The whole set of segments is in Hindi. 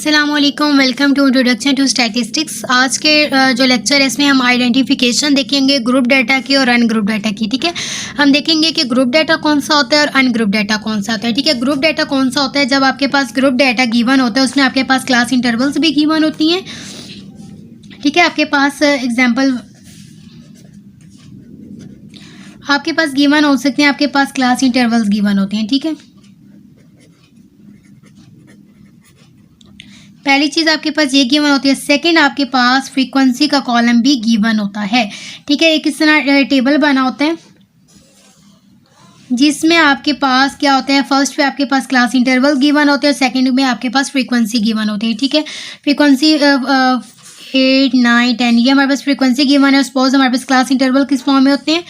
अस्सलामुअलैकुम, welcome to introduction to statistics. आज के जो लेक्चर है इसमें हम आइडेंटिफिकेशन देखेंगे ग्रुप डाटा की और अनग्रुप डाटा की। ठीक है, हम देखेंगे कि ग्रुप डाटा कौन सा होता है और अनग्रुप डाटा कौन सा होता है। ठीक है, ग्रुप डाटा कौन सा होता है? जब आपके पास ग्रुप डाटा गिवन होता है उसमें आपके पास क्लास इंटरवल्स भी गिवन होती हैं। ठीक है, आपके पास एग्जाम्पल आपके पास गिवन हो सकते हैं, आपके पास क्लास इंटरवल्स गिवन होते हैं। ठीक है, पहली चीज़ आपके पास ये गिवन होती है। सेकंड, आपके पास फ्रीक्वेंसी का कॉलम भी गिवन होता है। ठीक है, एक इस तरह टेबल बना होता है जिसमें आपके पास क्या होता है, फर्स्ट पे आपके पास क्लास इंटरवल गिवन होते हैं, सेकंड में आपके पास फ्रीक्वेंसी गिवन होती है। ठीक है, फ्रीक्वेंसी 8, 9, 10 ये हमारे पास फ्रीक्वेंसी गिवन है। सपोज हमारे पास क्लास इंटरवल किस फॉर्म में होते हैं।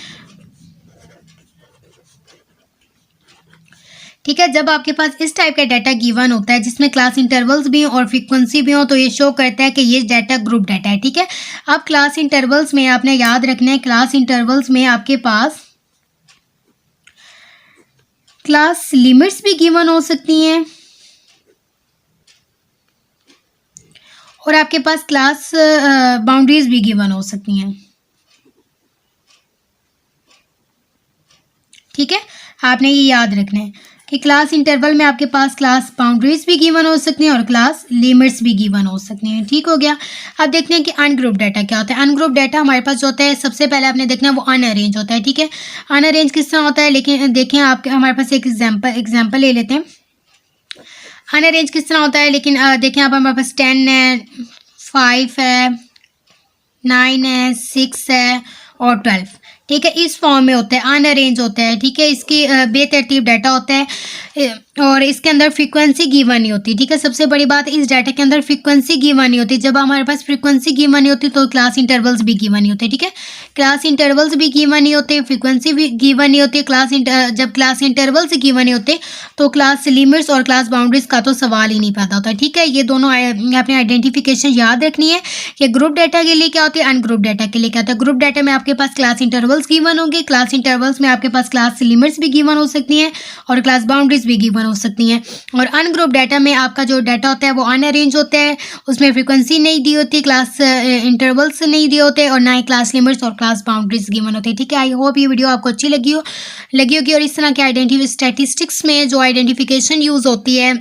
ठीक है, जब आपके पास इस टाइप का डाटा गिवन होता है जिसमें क्लास इंटरवल्स भी हो और फ्रीक्वेंसी भी हो तो ये शो करता है कि ये डाटा ग्रुप डाटा है। ठीक है, अब क्लास इंटरवल्स में आपने याद रखना है, क्लास इंटरवल्स में आपके पास क्लास लिमिट्स भी गिवन हो सकती हैं और आपके पास क्लास बाउंड्रीज भी गिवन हो सकती हैं। ठीक है, आपने ये याद रखना है कि क्लास इंटरवल में आपके पास क्लास बाउंड्रीज भी गिवन हो सकती हैं और क्लास लिमिट्स भी गिवन हो सकती हैं। ठीक हो गया। अब देखते हैं कि अनग्रुप डाटा क्या होता है। अनग्रुप डाटा हमारे पास जो होता है सबसे पहले आपने देखना है वो अनअरेंज होता है। ठीक है, अनअरेंज किस तरह होता है, लेकिन देखें आपके हमारे पास एक एग्जाम्पल ले लेते हैं। अनअरेंज किस तरह होता है, लेकिन देखें आप हमारे पास 10 है, 5 है, 9 है, 6 है और 12। ठीक है, इस फॉर्म में होता है, अनअरेंज होता है। ठीक है, इसकी बेतरतीब डाटा होता है और इसके अंदर फ्रीक्वेंसी गिवन नहीं होती। ठीक है, सबसे बड़ी बात इस डाटा के अंदर फ्रीक्वेंसी गिवन नहीं होती। जब हमारे पास फ्रीक्वेंसी गिवन नहीं होती तो क्लास इंटरवल्स भी गिवन नहीं होते। ठीक है, क्लास इंटरवल्स भी गिवन नहीं होते, फ्रीक्वेंसी भी गिवन नहीं होती। जब क्लास इंटरवल्स गिवन नहीं होते तो क्लास लिमिट्स और क्लास बाउंड्रीज का तो सवाल ही नहीं पैदा होता। ठीक है, ये दोनों अपनी आइडेंटिफिकेशन याद रखनी है कि ग्रुप डाटा के लिए क्या होती है, अनग्रुप डाटा के लिए क्या होता है। ग्रुप डाटा में आपके पास क्लास इंटरवल्स गिवन होंगे, क्लास इंटरवल्स में आपके पास क्लास लिमिट्स भी गिवन हो सकती हैं और क्लास बाउंड्रीज भी गिवन हो सकती हैं। और अनग्रुप डाटा में आपका जो डाटा होता है वो अनअरेंज होता है, उसमें फ्रीक्वेंसी नहीं दी होती, क्लास इंटरवल्स नहीं दिए होते और ना ही क्लास लिमिट्स और क्लास बाउंड्रीज गिवन होती है। ठीक है, आई होप ये वीडियो आपको अच्छी लगी होगी। और इस तरह के स्टैटिस्टिक्स में जो आइडेंटिफिकेशन यूज़ होती है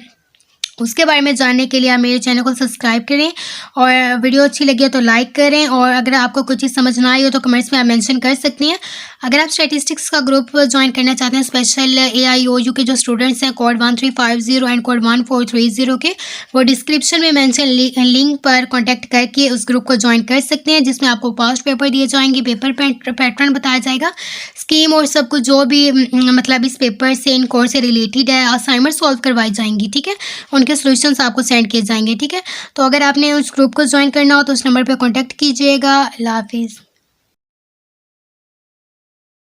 उसके बारे में जानने के लिए आप मेरे चैनल को सब्सक्राइब करें और वीडियो अच्छी लगी हो तो लाइक करें। और अगर आपको कुछ चीज़ समझ ना आई हो तो कमेंट्स में आप मेंशन कर सकती हैं। अगर आप स्टैटिस्टिक्स का ग्रुप ज्वाइन करना चाहते हैं, स्पेशल AIOU के जो स्टूडेंट्स हैं कोड 1350 एंड कोड 1430 के, वो डिस्क्रिप्शन में मेंशन लिंक पर कॉन्टैक्ट करके उस ग्रुप को ज्वाइन कर सकते हैं, जिसमें आपको पास्ट पेपर दिए जाएंगे, पेपर पैटर्न बताया जाएगा, स्कीम और सब कुछ जो भी मतलब इस पेपर से इन कोर्स से रिलेटेड है, असाइनमेंट सॉल्व करवाई जाएंगी। ठीक है, उनके सॉल्यूशंस आपको सेंड किए जाएंगे। ठीक है, तो अगर आपने उस ग्रुप को ज्वाइन करना हो तो उस नंबर पर कॉन्टैक्ट कीजिएगा। अल्लाह हाफिज़।